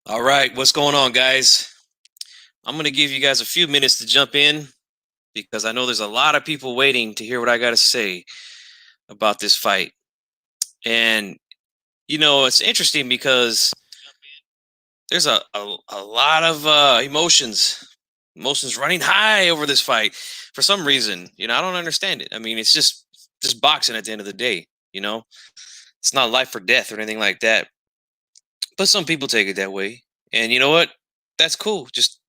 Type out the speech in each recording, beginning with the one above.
All right, what's going on, guys? I'm going to give you guys a few minutes to jump in because I know there's a lot of people waiting to hear what I got to say about this fight. And, it's interesting because there's a lot of emotions running high over this fight for some reason. I don't understand it. I mean, it's just boxing at the end of the day, you know? It's not life or death or anything like that. But some people take it that way. And you know what? That's cool. Just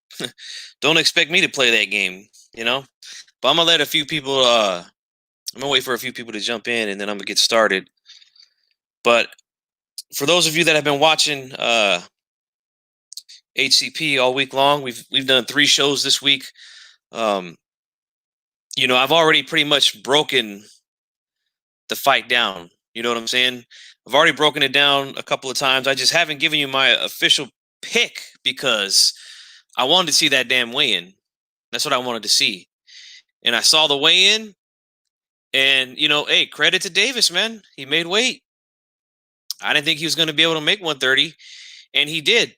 don't expect me to play that game, you know? But I'm gonna let a few people I'm gonna wait for a few people to jump in and then I'm gonna get started. But for those of you that have been watching HCP all week long, we've done 3 shows this week. Um, I've already pretty much broken the fight down. You know what I'm saying? I've already broken it down a couple of times. I just haven't given you my official pick because I wanted to see that damn weigh-in. That's what I wanted to see. And I saw the weigh-in, and hey, credit to Davis, man. He made weight. I didn't think he was going to be able to make 130, and he did.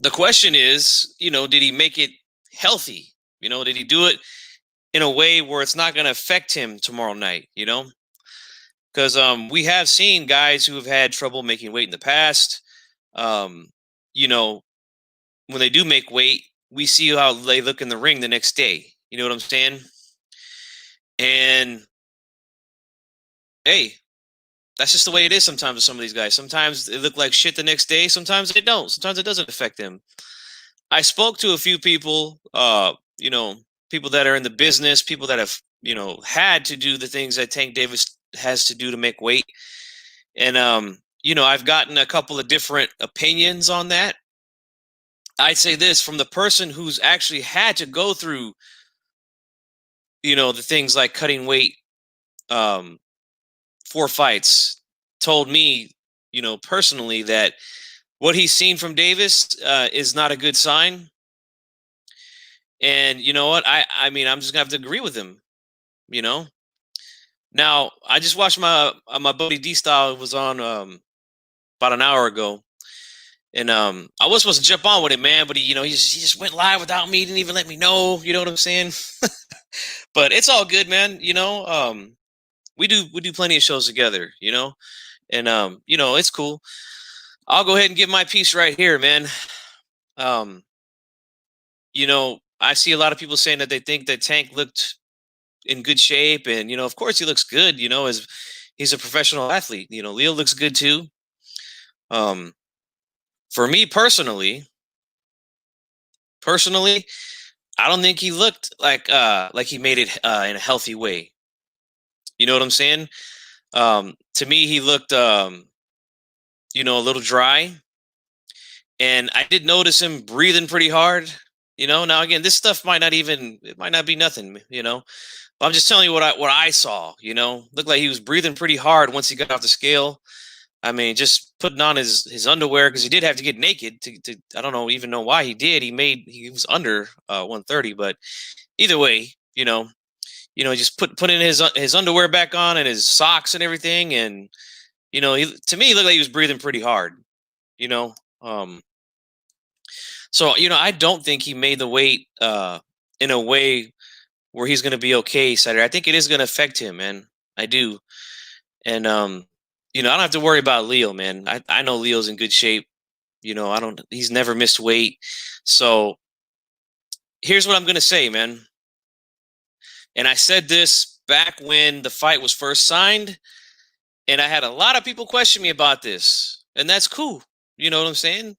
The question is, did he make it healthy? Did he do it in a way where it's not going to affect him tomorrow night? Because we have seen guys who have had trouble making weight in the past. Um, you know, when they do make weight, we see how they look in the ring the next day. You know what I'm saying? And hey, that's just the way it is sometimes with some of these guys. Sometimes they look like shit the next day. Sometimes they don't. Sometimes it doesn't affect them. I spoke to a few people, people that are in the business, people that have, had to do the things that Tank Davis has to do to make weight. And, I've gotten a couple of different opinions on that. I'd say this from the person who's actually had to go through, the things like cutting weight, 4 fights, told me, personally that what he's seen from Davis is not a good sign. And you know what? I mean, I'm just gonna have to agree with him. You know. Now, I just watched my buddy D Style was on about an hour ago, and I was supposed to jump on with it, man, but he just went live without me. He didn't even let me know. You know what I'm saying? But it's all good, man. We do plenty of shows together. And it's cool. I'll go ahead and give my piece right here, man. Um, I see a lot of people saying that they think that Tank looked in good shape, and of course he looks good. As he's a professional athlete. Leo looks good too. Um, for me personally, I don't think he looked like he made it in a healthy way. You know what I'm saying? To me, he looked a little dry, and I did notice him breathing pretty hard. Now again, this stuff it might not be nothing. But I'm just telling you what I saw. Looked like he was breathing pretty hard once he got off the scale. I mean, just putting on his underwear because he did have to get naked to I don't know even know why he did. He was under 130, but either way, just putting his underwear back on and his socks and everything, and to me, he looked like he was breathing pretty hard. You know, um, so I don't think he made the weight in a way where he's going to be okay Saturday. I think it is going to affect him, man. I do, and I don't have to worry about Leo, man. I know Leo's in good shape. I don't. He's never missed weight. So here's what I'm going to say, man. And I said this back when the fight was first signed, and I had a lot of people question me about this, and that's cool. You know what I'm saying?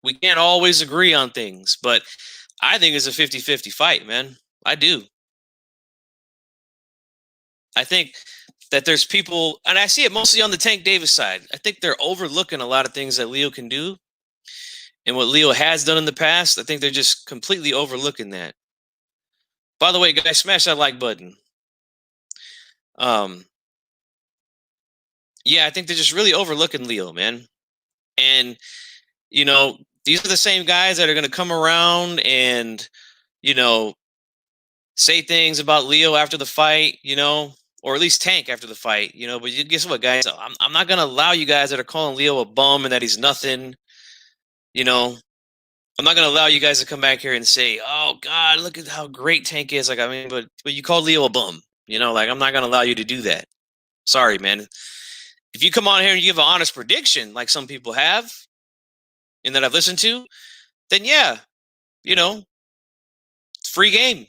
We can't always agree on things, but I think it's a 50-50 fight, man. I do. I think that there's people, and I see it mostly on the Tank Davis side. I think they're overlooking a lot of things that Leo can do and what Leo has done in the past. I think they're just completely overlooking that. By the way, guys, smash that like button. Um, yeah, I think they're just really overlooking Leo, man. And these are the same guys that are going to come around and you know say things about Leo after the fight, or at least Tank after the fight, But guess what, guys? I'm not going to allow you guys that are calling Leo a bum and that he's nothing. You know, I'm not gonna allow you guys to come back here and say, "Oh God, look at how great Tank is." Like, I mean, but you called Leo a bum. Like I'm not gonna allow you to do that. Sorry, man. If you come on here and you give an honest prediction, like some people have, and that I've listened to, then yeah, you know, it's free game.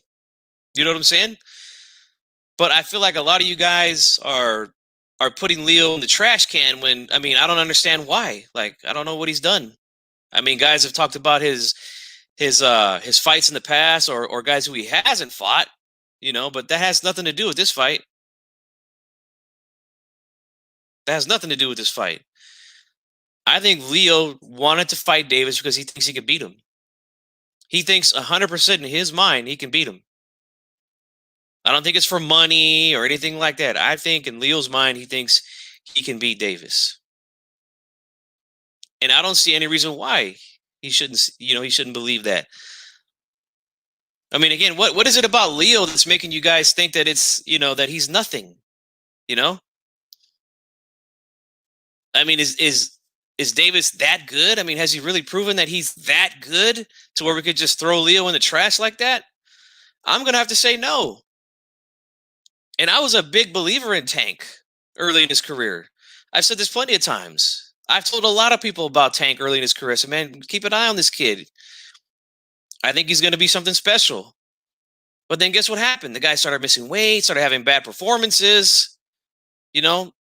You know what I'm saying? But I feel like a lot of you guys are putting Leo in the trash can when I mean I don't understand why. Like I don't know what he's done. I mean, guys have talked about his fights in the past or guys who he hasn't fought, but that has nothing to do with this fight. That has nothing to do with this fight. I think Leo wanted to fight Davis because he thinks he could beat him. He thinks 100% in his mind he can beat him. I don't think it's for money or anything like that. I think in Leo's mind he thinks he can beat Davis. And I don't see any reason why he shouldn't believe that. I mean, again, what is it about Leo that's making you guys think that that he's nothing? You know? I mean, is Davis that good? I mean, has he really proven that he's that good to where we could just throw Leo in the trash like that? I'm gonna have to say no. And I was a big believer in Tank early in his career. I've said this plenty of times. I've told a lot of people about Tank early in his career. So, man, keep an eye on this kid. I think he's going to be something special. But then guess what happened? The guy started missing weight, started having bad performances,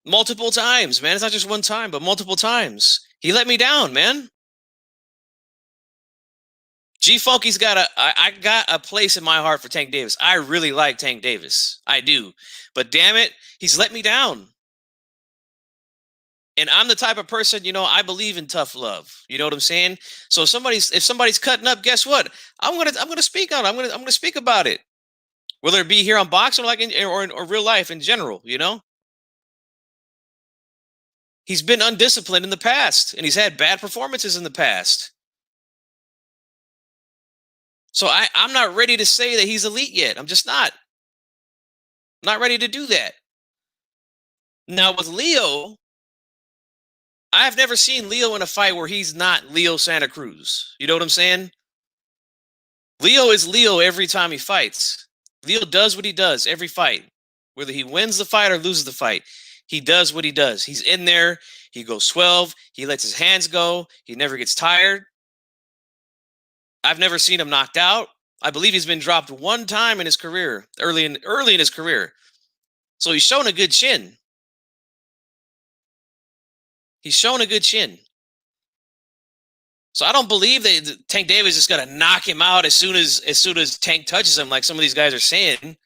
multiple times, man. It's not just one time, but multiple times. He let me down, man. G Funky's I got a place in my heart for Tank Davis. I really like Tank Davis. I do. But damn it, he's let me down. And I'm the type of person, I believe in tough love. You know what I'm saying? So if somebody's cutting up, guess what? I'm gonna speak on it. I'm gonna speak about it. Whether it be here on boxing or real life in general, He's been undisciplined in the past and he's had bad performances in the past. So I'm not ready to say that he's elite yet. I'm just not. Not ready to do that. Now with Leo, I've never seen Leo in a fight where he's not Leo Santa Cruz. You know what I'm saying? Leo is Leo every time he fights. Leo does what he does every fight. Whether he wins the fight or loses the fight, he does what he does. He's in there. He goes 12. He lets his hands go. He never gets tired. I've never seen him knocked out. I believe he's been dropped one time in his career, early in his career. So he's shown a good chin. He's shown a good chin. So I don't believe that Tank Davis is going to knock him out as soon as Tank touches him, like some of these guys are saying.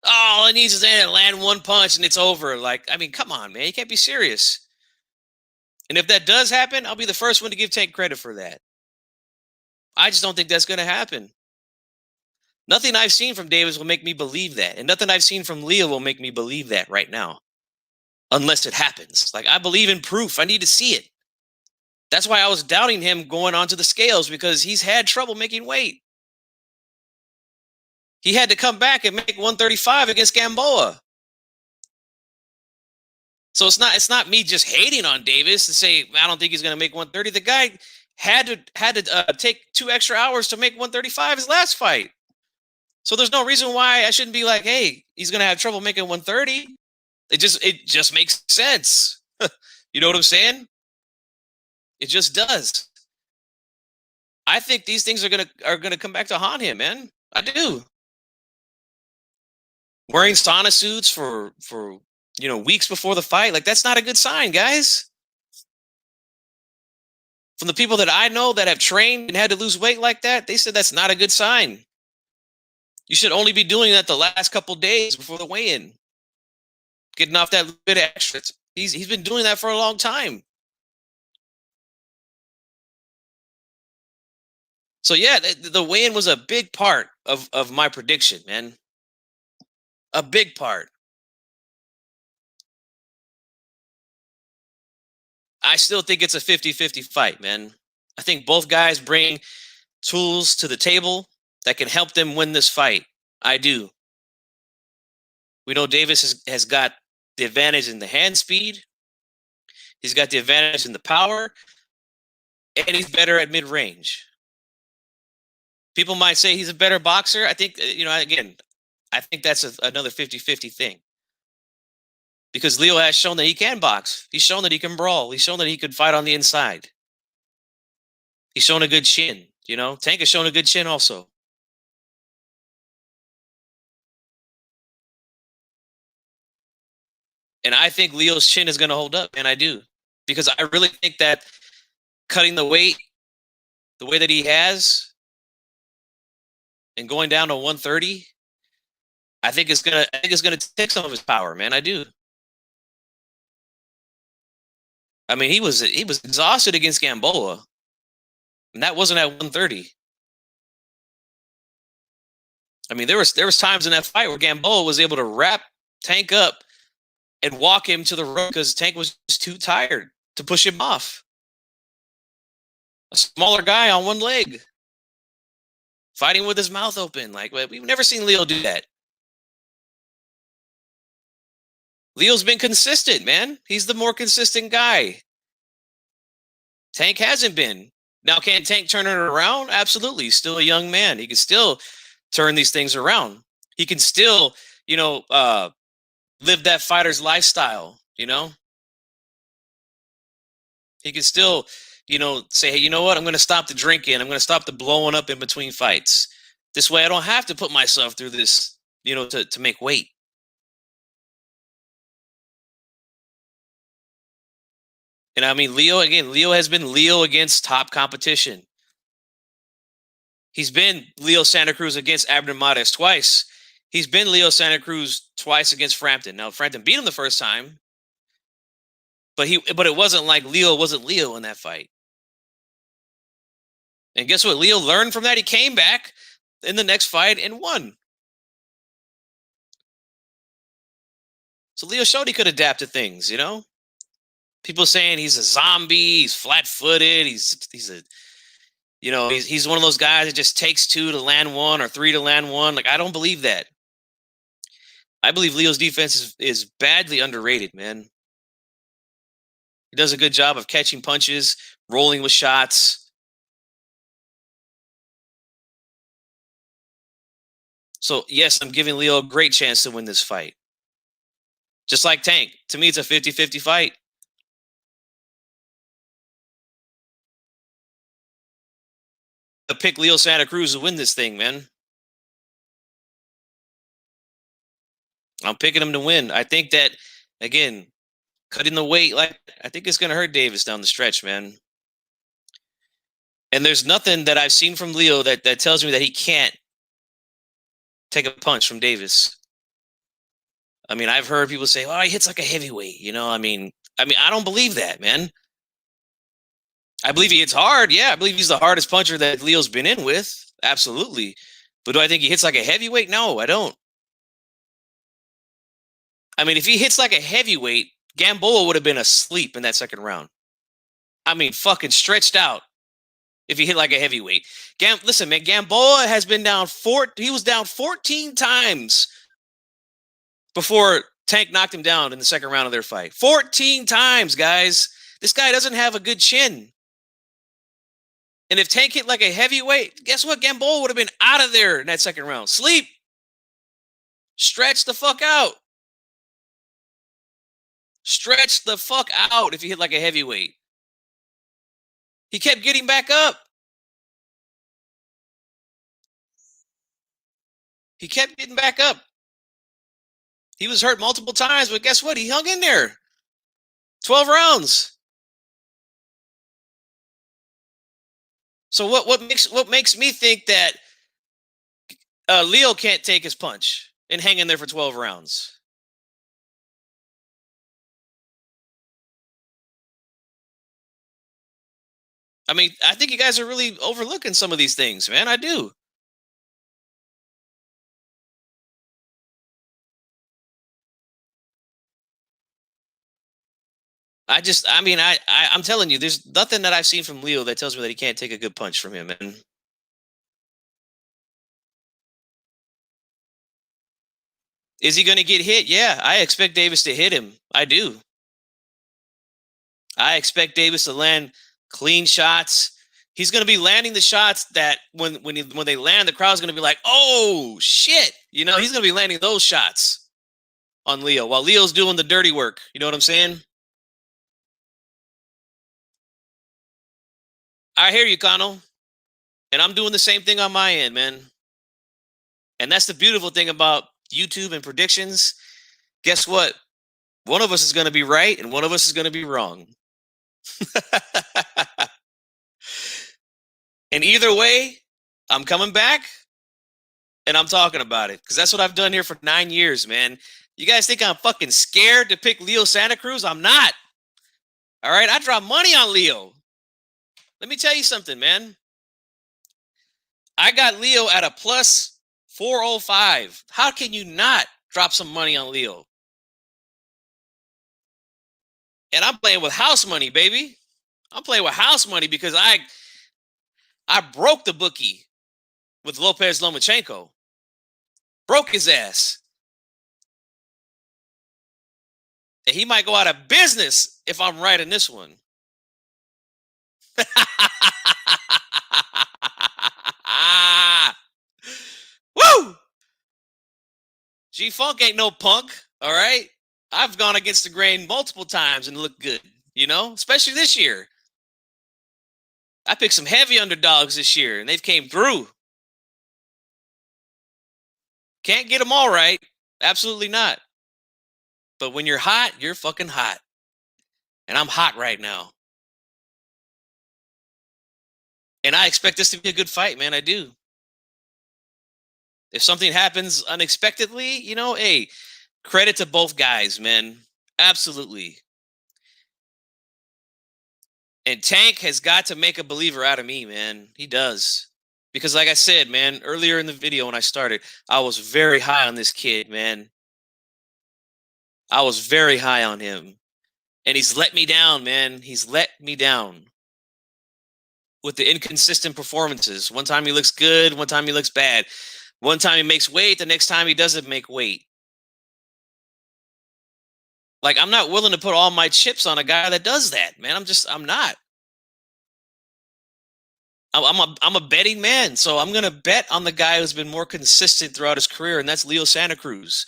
Oh, all it needs is to land one punch and it's over. Like, I mean, come on, man. You can't be serious. And if that does happen, I'll be the first one to give Tank credit for that. I just don't think that's going to happen. Nothing I've seen from Davis will make me believe that. And nothing I've seen from Leo will make me believe that right now. Unless it happens. Like, I believe in proof. I need to see it. That's why I was doubting him going onto the scales, because he's had trouble making weight. He had to come back and make 135 against Gamboa. So it's not me just hating on Davis to say I don't think he's going to make 130. The guy had to take 2 extra hours to make 135 his last fight. So there's no reason why I shouldn't be like, hey, he's going to have trouble making 130. It just makes sense. You know what I'm saying? It just does. I think these things are gonna come back to haunt him, man. I do. Wearing sauna suits for weeks before the fight, like that's not a good sign, guys. From the people that I know that have trained and had to lose weight like that, they said that's not a good sign. You should only be doing that the last couple days before the weigh-in, getting off that bit of extra. He's been doing that for a long time. So yeah, the weigh-in was a big part of my prediction, man. A big part. I still think it's a 50-50 fight, man. I think both guys bring tools to the table that can help them win this fight. I do. We know Davis has got the advantage in the hand speed. He's got the advantage in the power. and he's better at mid-range. People might say he's a better boxer. I think, again, I think that's another 50-50 thing. Because Leo has shown that he can box. He's shown that he can brawl. He's shown that he could fight on the inside. He's shown a good chin. Tank has shown a good chin also. And I think Leo's chin is going to hold up, and I do. Because I really think that cutting the weight the way that he has and going down to 130, I think it's gonna take some of his power, man. I do. I mean, he was exhausted against Gamboa, and that wasn't at 130. I mean, there was times in that fight where Gamboa was able to wrap Tank up and walk him to the road because Tank was just too tired to push him off. A smaller guy on one leg, fighting with his mouth open. Like, we've never seen Leo do that. Leo's been consistent, man. He's the more consistent guy. Tank hasn't been. Now, can Tank turn it around? Absolutely. He's still a young man. He can still turn these things around. He can still, live that fighter's lifestyle, He can still, say, hey, you know what? I'm going to stop the drinking. I'm going to stop the blowing up in between fights. This way I don't have to put myself through this, to make weight. And I mean, Leo has been Leo against top competition. He's been Leo Santa Cruz against Abner Mares twice. He's been Leo Santa Cruz twice against Frampton. Now, Frampton beat him the first time, but it wasn't like Leo wasn't Leo in that fight. And guess what? Leo learned from that. He came back in the next fight and won. So Leo showed he could adapt to things, People saying he's a zombie, he's flat-footed, he's one of those guys that just takes 2 to land 1 or 3 to land 1. Like, I don't believe that. I believe Leo's defense is badly underrated, man. He does a good job of catching punches, rolling with shots. So, yes, I'm giving Leo a great chance to win this fight. Just like Tank. To me, it's a 50-50 fight. To pick Leo Santa Cruz to win this thing, man. I'm picking him to win. I think that, again, cutting the weight, I think it's going to hurt Davis down the stretch, man. And there's nothing that I've seen from Leo that tells me that he can't take a punch from Davis. I mean, I've heard people say, "Oh, he hits like a heavyweight." I mean, I don't believe that, man. I believe he hits hard. Yeah, I believe he's the hardest puncher that Leo's been in with. Absolutely. But do I think he hits like a heavyweight? No, I don't. I mean, if he hits like a heavyweight, Gamboa would have been asleep in that second round. I mean, fucking stretched out if he hit like a heavyweight. Listen, man, Gamboa has been down he was down 14 times before Tank knocked him down in the second round of their fight. 14 times, guys. This guy doesn't have a good chin. And if Tank hit like a heavyweight, guess what? Gamboa would have been out of there in that second round. Sleep. Stretch the fuck out. Stretch the fuck out if you hit like a heavyweight. He kept getting back up. He kept getting back up. He was hurt multiple times, but guess what? He hung in there. 12 rounds. So what makes me think that Leo can't take his punch and hang in there for 12 rounds? I mean, I think you guys are really overlooking some of these things, man. I do. I'm telling you, there's nothing that I've seen from Leo that tells me that he can't take a good punch from him, man. Is he going to get hit? Yeah, I expect Davis to hit him. I do. I expect Davis to land clean shots. He's going to be landing the shots that when they land, the crowd's going to be like, "Oh shit!" You know, he's going to be landing those shots on Leo while Leo's doing the dirty work. You know what I'm saying? I hear you, Kano, and I'm doing the same thing on my end, man. And that's the beautiful thing about YouTube and predictions. Guess what? One of us is going to be right, and one of us is going to be wrong. And either way, I'm coming back and I'm talking about it because that's what I've done here for 9 years, man. You guys think I'm fucking scared to pick Leo Santa Cruz? I'm not. All right, I drop money on Leo. Let me tell you something, man. I got Leo at a plus 405. How can you not drop some money on Leo? And I'm playing with house money, baby. I'm playing with house money because I broke the bookie with Lopez Lomachenko. Broke his ass. And he might go out of business if I'm right in this one. Woo! G-Funk ain't no punk, all right? I've gone against the grain multiple times and looked good, you know, especially this year. I picked some heavy underdogs this year, and they've came through. Can't get them all right. Absolutely not. But when you're hot, you're fucking hot. And I'm hot right now. And I expect this to be a good fight, man. I do. If something happens unexpectedly, you know, hey, credit to both guys, man. Absolutely. And Tank has got to make a believer out of me, man. He does. Because like I said, man, earlier in the video when I started, I was very high on this kid, man. I was very high on him. And he's let me down, man. He's let me down with the inconsistent performances. One time he looks good, one time he looks bad. One time he makes weight, the next time he doesn't make weight. Like, I'm not willing to put all my chips on a guy that does that, man. I'm not. I'm a betting man, so I'm going to bet on the guy who's been more consistent throughout his career, and that's Leo Santa Cruz.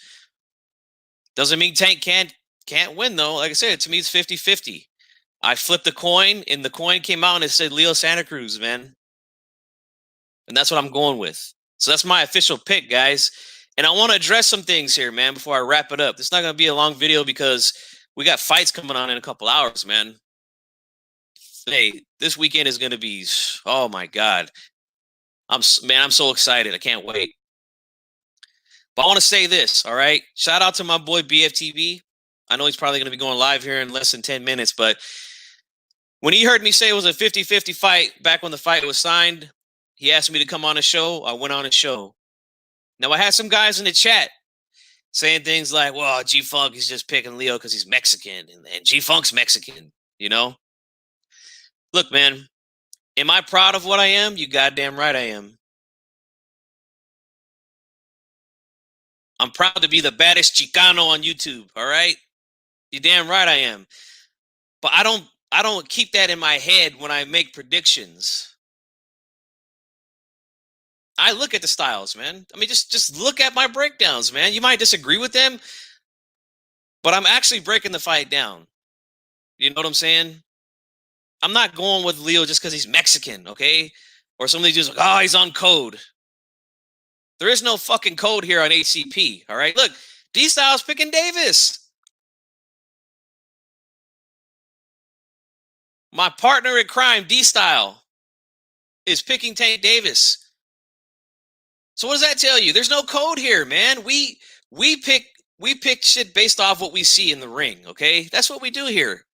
Doesn't mean Tank can't win, though. Like I said, to me, it's 50-50. I flipped the coin, and the coin came out, and it said Leo Santa Cruz, man. And that's what I'm going with. So that's my official pick, guys. And I want to address some things here, man, before I wrap it up. This is not going to be a long video because we got fights coming on in a couple hours, man. Hey, this weekend is going to be, oh my God. I'm so excited. I can't wait. But I want to say this, all right? Shout out to my boy BFTV. I know he's probably going to be going live here in less than 10 minutes, but when he heard me say it was a 50-50 fight back when the fight was signed, he asked me to come on a show. I went on a show. Now, I had some guys in the chat saying things like, well, G-Funk is just picking Leo because he's Mexican, and G-Funk's Mexican, you know? Look, man, am I proud of what I am? You goddamn right I am. I'm proud to be the baddest Chicano on YouTube, all right? You damn right I am. But I don't keep that in my head when I make predictions. I look at the styles, man. I mean, just look at my breakdowns, man. You might disagree with them, but I'm actually breaking the fight down. You know what I'm saying? I'm not going with Leo just because he's Mexican, okay? Or somebody just like, oh, he's on code. There is no fucking code here on HCP, all right? Look, D-Style's picking Davis. My partner in crime, D-Style, is picking Tank Davis. So what does that tell you? There's no code here, man. We pick shit based off what we see in the ring, okay? That's what we do here.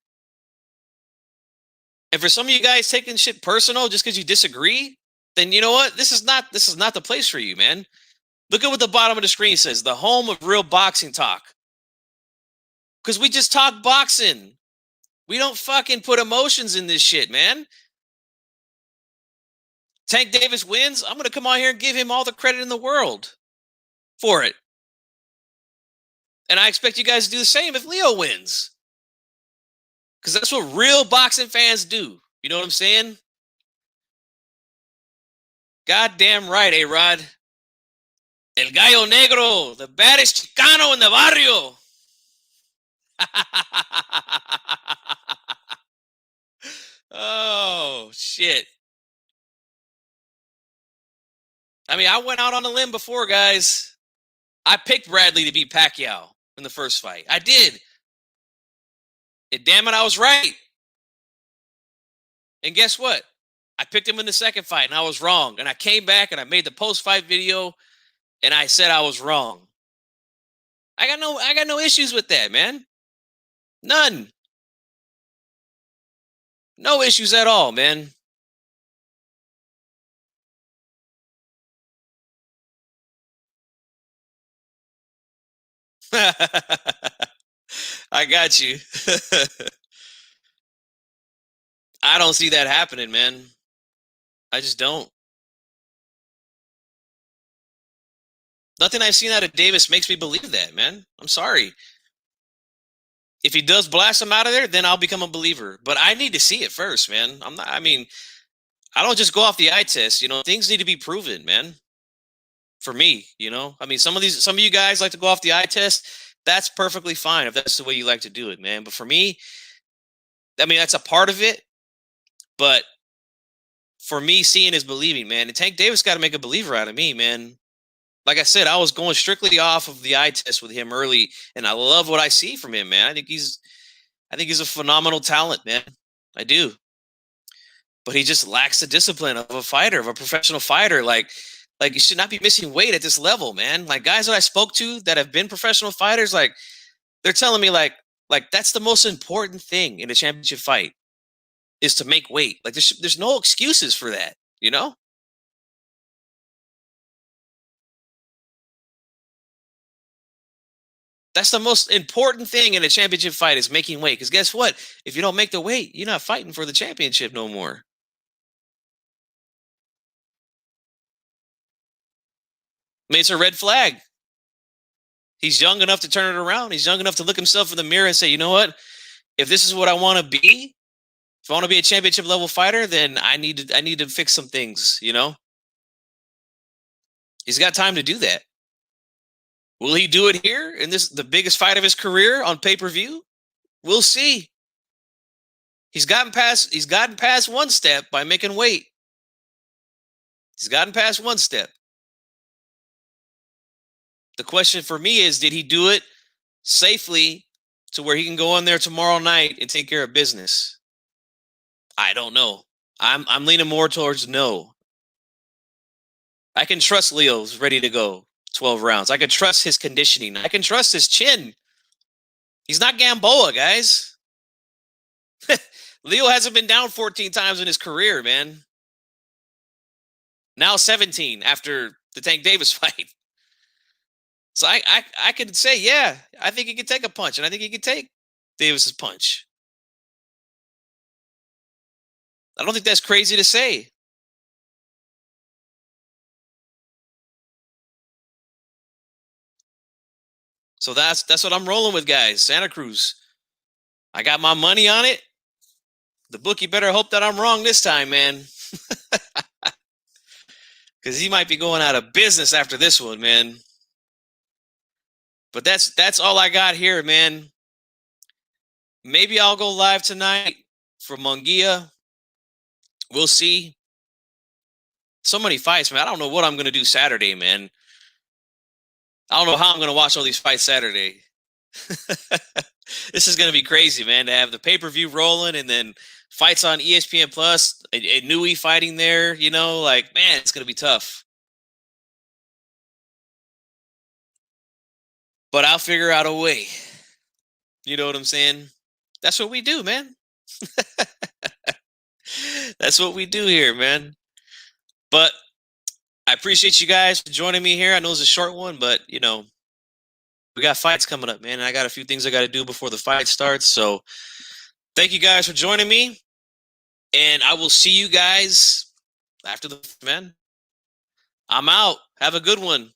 And for some of you guys taking shit personal just because you disagree, then you know what? This is not the place for you, man. Look at what the bottom of the screen says, the home of real boxing talk. Because we just talk boxing. We don't fucking put emotions in this shit, man. Tank Davis wins. I'm going to come on here and give him all the credit in the world for it. And I expect you guys to do the same if Leo wins. Because that's what real boxing fans do. You know what I'm saying? Goddamn right, A-Rod. El Gallo Negro, the baddest Chicano in the barrio. Oh, shit. I mean, I went out on a limb before, guys. I picked Bradley to beat Pacquiao in the first fight. I did. And damn it, I was right. And guess what? I picked him in the second fight, and I was wrong. And I came back, and I made the post-fight video, and I said I was wrong. I got no issues with that, man. None. No issues at all, man. I got you. I don't see that happening, man. I just don't. Nothing I've seen out of Davis makes me believe that, man. I'm sorry. If he does blast him out of there, then I'll become a believer. But I need to see it first, man. I'm not. I mean, I don't just go off the eye test. You know, things need to be proven, man. For me, you know, I mean, some of you guys like to go off the eye test. That's perfectly fine if that's the way you like to do it, man. But for me, I mean, that's a part of it. But for me, seeing is believing, man. And Tank Davis got to make a believer out of me, man. Like I said, I was going strictly off of the eye test with him early, and I love what I see from him, man. I think he's a phenomenal talent, man. I do. But he just lacks the discipline of a fighter, of a professional fighter. Like you should not be missing weight at this level, man. Like guys that I spoke to that have been professional fighters, like they're telling me like that's the most important thing in a championship fight is to make weight. Like there's no excuses for that, you know? That's the most important thing in a championship fight is making weight. Because guess what? If you don't make the weight, you're not fighting for the championship no more. I mean, it's a red flag. He's young enough to turn it around. He's young enough to look himself in the mirror and say, you know what? If this is what I want to be, if I want to be a championship level fighter, then I need to fix some things, you know? He's got time to do that. Will he do it here in this the biggest fight of his career on pay-per-view? We'll see. He's gotten past one step by making weight. He's gotten past one step. The question for me is, did he do it safely to where he can go in there tomorrow night and take care of business? I don't know. I'm leaning more towards no. I can trust Leo's ready to go 12 rounds. I can trust his conditioning. I can trust his chin. He's not Gamboa, guys. Leo hasn't been down 14 times in his career, man. Now 17 after the Tank Davis fight. So I could say, yeah, I think he could take a punch, and I think he could take Davis's punch. I don't think that's crazy to say. So that's what I'm rolling with, guys. Santa Cruz. I got my money on it. The bookie better hope that I'm wrong this time, man. Because he might be going out of business after this one, man. But that's all I got here, man. Maybe I'll go live tonight for Munguia. We'll see. So many fights, man. I don't know what I'm going to do Saturday, man. I don't know how I'm going to watch all these fights Saturday. This is going to be crazy, man, to have the pay-per-view rolling and then fights on ESPN Plus, a Nui fighting there, you know, like, man, it's going to be tough. But I'll figure out a way. You know what I'm saying? That's what we do, man. That's what we do here, man. But I appreciate you guys for joining me here. I know it's a short one, but, you know, we got fights coming up, man. And I got a few things I got to do before the fight starts. So thank you guys for joining me. And I will see you guys after the, man. I'm out. Have a good one.